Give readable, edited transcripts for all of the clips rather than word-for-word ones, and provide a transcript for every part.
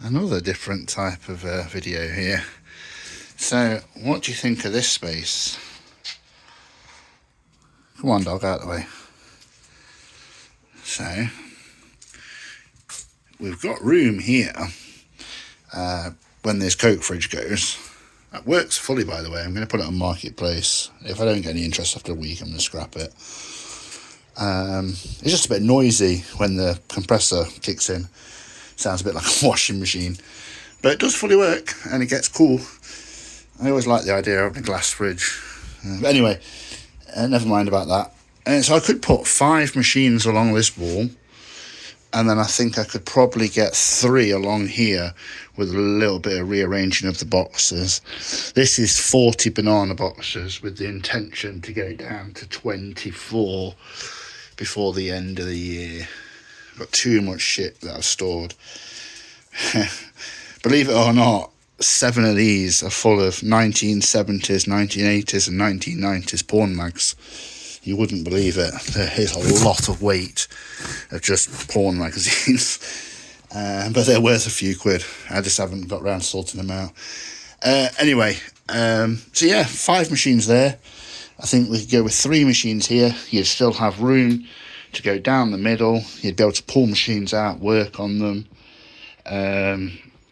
Another different type of video here. So, what do you think of this space? Come on, dog, out of the way. So, we've got room here when this Coke fridge goes. That works fully, by the way. I'm going to put it on Marketplace. If I don't get any interest after a week, I'm going to scrap it. It's just a bit noisy when the compressor kicks in. Sounds a bit like a washing machine. But it does fully work, and it gets cool. I always like the idea of a glass fridge. But anyway, never mind about that. And so I could put 5 machines along this wall, and then I think I could probably get 3 along here with a little bit of rearranging of the boxes. This is 40 banana boxes with the intention to go down to 24 before the end of the year. I've got too much shit that I've stored. Believe it or not, 7 of these are full of 1970s, 1980s and 1990s porn mags. You wouldn't believe it. There is a lot of weight of just porn magazines. But they're worth a few quid. I just haven't got around to sorting them out. Anyway, so yeah, 5 machines there. I think we could go with 3 machines here. You'd still have room to go down the middle. You'd be able to pull machines out, work on them.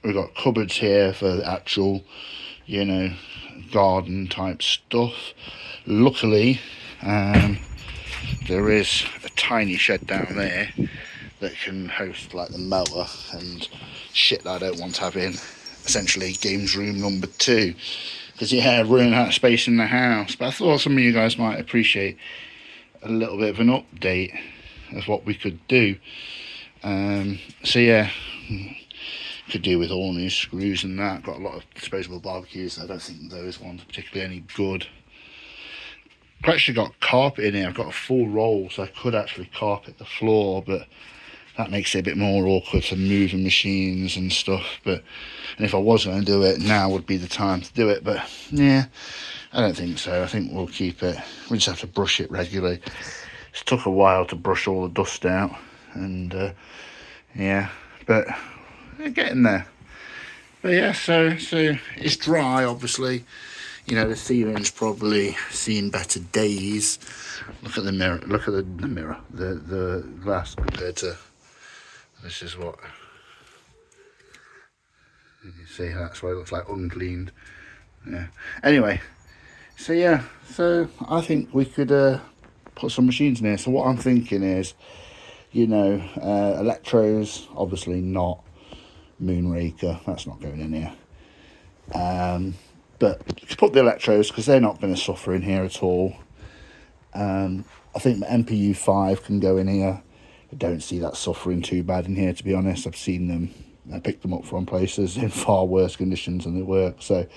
We've got cupboards here for the actual, garden type stuff. Luckily, there is a tiny shed down there that can host like the mower and shit that I don't want to have in. Essentially, games room number 2. Because running out of space in the house. But I thought some of you guys might appreciate a little bit of an update of what we could do. So yeah, could do with all new screws and that. Got a lot of disposable barbecues. I don't think those ones are particularly any good. I've actually got carpet in here. I've got a full roll, so I could actually carpet the floor, but that makes it a bit more awkward for moving machines and stuff. And if I was going to do it, now would be the time to do it. But yeah, I don't think so. I think we'll keep it. We just have to brush it regularly. It took a while to brush all the dust out, and yeah, but we're getting there. But yeah, so it's dry, obviously. The ceiling's probably seen better days. Look at the mirror. Look at the mirror. The glass compared to this is what you can see. That's what it looks like, uncleaned. Yeah. Anyway, so yeah, so I think we could put some machines in here. So what I'm thinking is, electros, obviously not. Moonraker, that's not going in here. But you can put the electros because they're not going to suffer in here at all. I think the MPU 5 can go in here. I don't see that suffering too bad in here, to be honest. I've seen them. I picked them up from places in far worse conditions than they work. So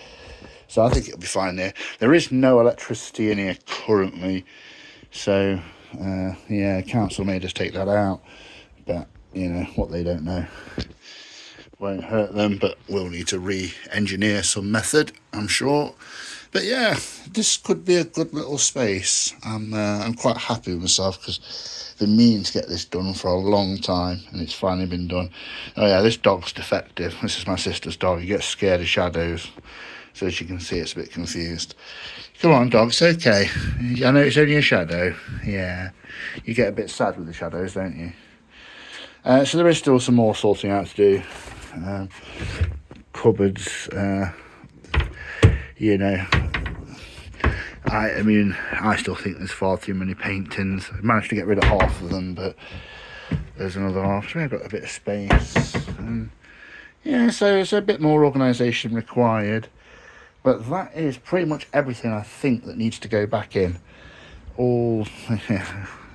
I think it'll be fine there. There is no electricity in here currently. So, yeah, council may just take that out. But, what they don't know won't hurt them, but we'll need to re-engineer some method, I'm sure. But yeah, this could be a good little space. I'm quite happy with myself because I've been meaning to get this done for a long time, and it's finally been done. Oh yeah, this dog's defective. This is my sister's dog. He gets scared of shadows, so as you can see, it's a bit confused. Come on, dog, it's okay. I know it's only a shadow. Yeah, you get a bit sad with the shadows, don't you? So there is still some more sorting out to do. Cupboards, I still think there's far too many paintings. I managed to get rid of half of them, but there's another half. So I've got a bit of space. Yeah, so it's a bit more organisation required. But that is pretty much everything I think that needs to go back in.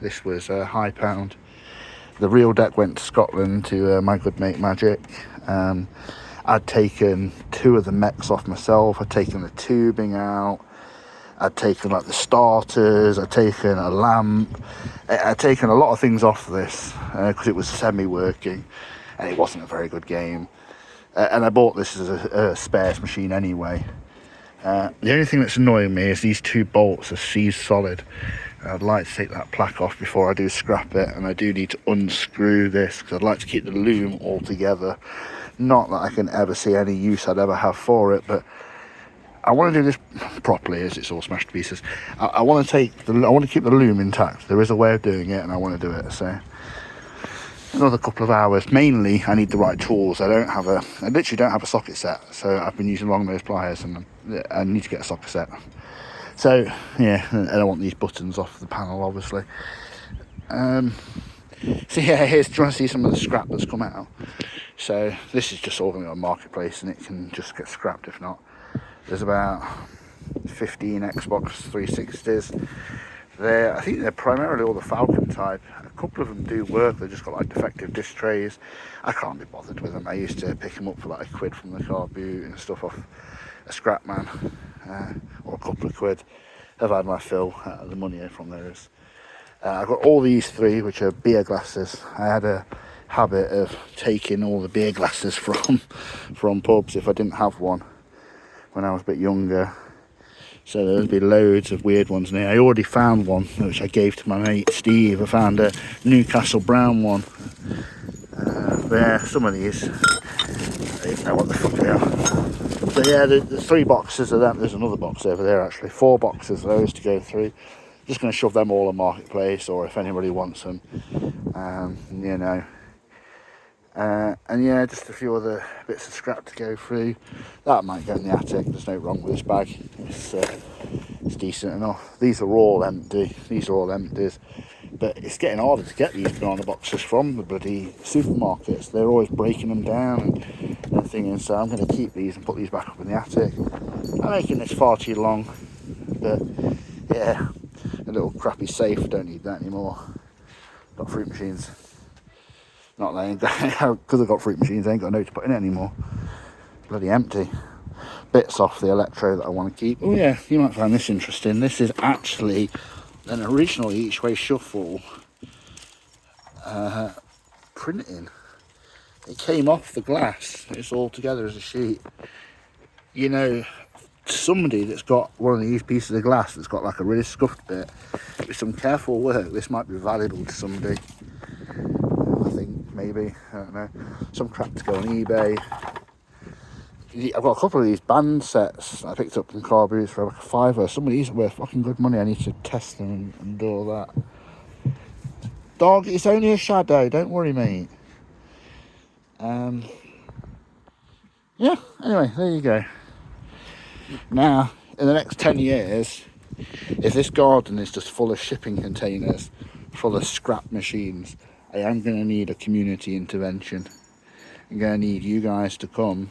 This was High Pound. The real deck went to Scotland to my good mate Magic. I'd taken 2 of the mechs off myself. I'd taken the tubing out. I'd taken the starters. I'd taken a lamp. I'd taken a lot of things off this because it was semi-working and it wasn't a very good game. And I bought this as a spares machine anyway. The only thing that's annoying me is these 2 bolts are seized solid. I'd like to take that plaque off before I do scrap it, and I do need to unscrew this because I'd like to keep the loom all together Not that I can ever see any use I'd ever have for it, but I want to do this properly, as it's all smashed to pieces. I want to I want to keep the loom intact. There is a way of doing it, and I want to do it. So another couple of hours. Mainly, I need the right tools. I literally don't have a socket set, so I've been using long nose pliers, and I need to get a socket set. So yeah, and I want these buttons off the panel, obviously. So yeah, do you want to see some of the scrap that's come out? So this is just all going to go on Marketplace, and it can just get scrapped if not. There's about 15 Xbox 360s. I think they're primarily all the Falcon type. A couple of them do work, they've just got like defective disc trays. I can't be bothered with them. I used to pick them up for like £1 from the car boot and stuff off a scrap man, or a couple of quid. I've had my fill out of the money from those. I've got all these three, which are beer glasses. I had a habit of taking all the beer glasses from pubs if I didn't have one when I was a bit younger. So there'd be loads of weird ones in here. I already found one which I gave to my mate Steve. I found a Newcastle Brown one. There, some of these, I don't even know what the fuck they are. So yeah, the 3 boxes of them. There's another box over there actually. 4 boxes of those to go through. Just going to shove them all on Marketplace, or if anybody wants them, you know. And yeah, just a few other bits of scrap to go through. That might go in the attic. There's no wrong with this bag. It's decent enough. These are all empty. These are all empties. But it's getting harder to get these banana boxes from the bloody supermarkets. They're always breaking them down and things. So I'm going to keep these and put these back up in the attic. I'm making this far too long. But yeah, a little crappy safe. I don't need that anymore. Got fruit machines. Not that because I've got fruit machines, I ain't got no to put in it anymore. Bloody empty. Bits off the Electro that I want to keep. Oh yeah, you might find this interesting. This is actually an original Each Way Shuffle printing. It came off the glass. It's all together as a sheet. You know, somebody that's got one of these pieces of glass that's got like a really scuffed bit, with some careful work, this might be valuable to somebody. I think, maybe, I don't know. Some crap to go on eBay. I've got a couple of these band sets I picked up from car boots for like £5. Some of these are worth fucking good money. I need to test them and do all that. Dog, it's only a shadow, don't worry, mate. Yeah, anyway, there you go. Now, in the next 10 years, if this garden is just full of shipping containers, full of scrap machines, I am going to need a community intervention. I'm going to need you guys to come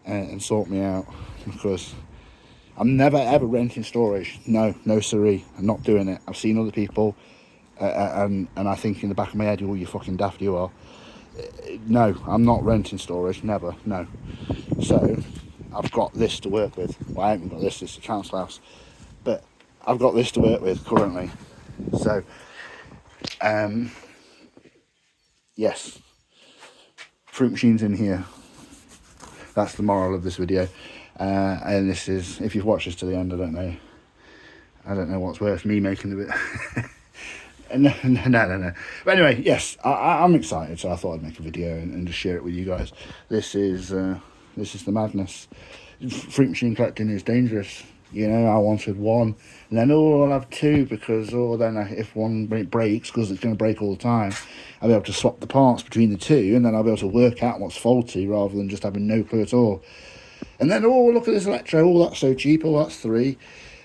and sort me out, because I'm never ever renting storage. No siree, I'm not doing it. I've seen other people and I think in the back of my head, oh, you fucking daft you are. No, I'm not renting storage, never, no. So I've got this to work with. Well, I haven't got this, it's the council house, but I've got this to work with currently. So yes, fruit machines in here. That's the moral of this video. And this is, if you've watched this to the end, I don't know what's worse, me making the bit. No. But anyway, yes, I'm excited, so I thought I'd make a video and just share it with you guys. This is the madness. Fruit machine collecting is dangerous. You know, I wanted one, and then I'll have 2, because then if one breaks, because it's going to break all the time, I'll be able to swap the parts between the 2, and then I'll be able to work out what's faulty rather than just having no clue at all. And then, look at this Electro, that's so cheap, that's 3.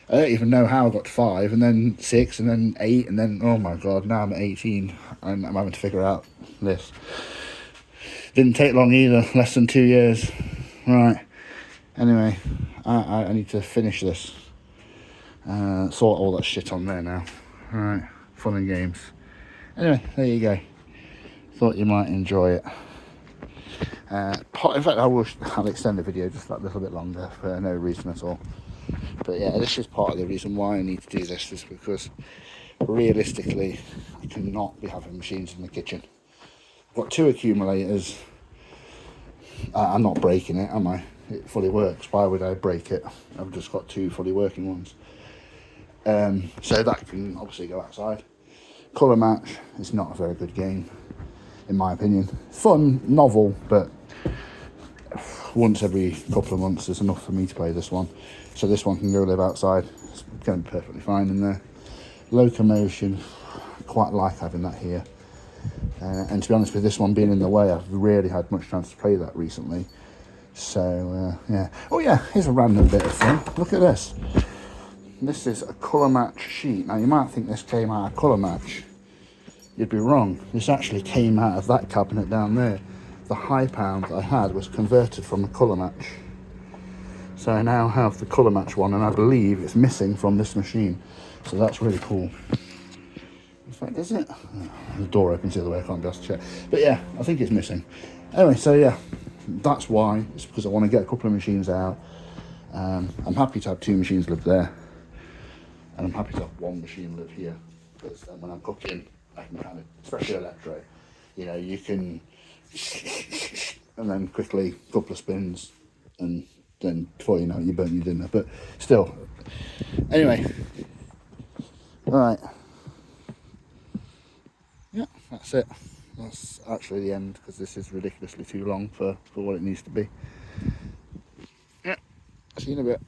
I don't even know how I got to 5, and then 6, and then 8, and then, oh my god, now I'm at 18, and I'm having to figure out this. Didn't take long either, less than 2 years. Right, anyway, I need to finish this. Sort all that shit on there now. Right, fun and games. Anyway, there you go. Thought you might enjoy it. In fact, I'll extend the video just that little bit longer for no reason at all. But yeah, this is part of the reason why I need to do this, is because realistically I cannot be having machines in the kitchen. I've got 2 accumulators. I'm not breaking it, am I? It fully works. Why would I break it? I've just got 2 fully working ones. So that can obviously go outside. Colour Match is not a very good game, in my opinion. Fun, novel, but once every couple of months is enough for me to play this one. So this one can go live outside. It's going to be perfectly fine in there. Locomotion, quite like having that here. And to be honest with this one being in the way, I've really had much chance to play that recently. So, yeah. Oh yeah, here's a random bit of fun. Look at this. This is a colour match sheet. Now you might think this came out of colour match. You'd be wrong. This actually came out of that cabinet down there. The high pound I had was converted from a colour match. So I now have the colour match one, and I believe it's missing from this machine. So that's really cool. In fact, is it? Oh, the door opens the other way, I can't be asked to check. But yeah, I think it's missing. Anyway, so yeah, that's why. It's because I want to get a couple of machines out. I'm happy to have 2 machines live there. And I'm happy to have 1 machine live here. Because then when I'm cooking, I can kind of, especially electro, you know, you can, and then quickly, a couple of spins, and then before you know it, you burn your dinner. But still, anyway, right. Yeah, that's it. That's actually the end, because this is ridiculously too long for what it needs to be. Yeah, see you in a bit.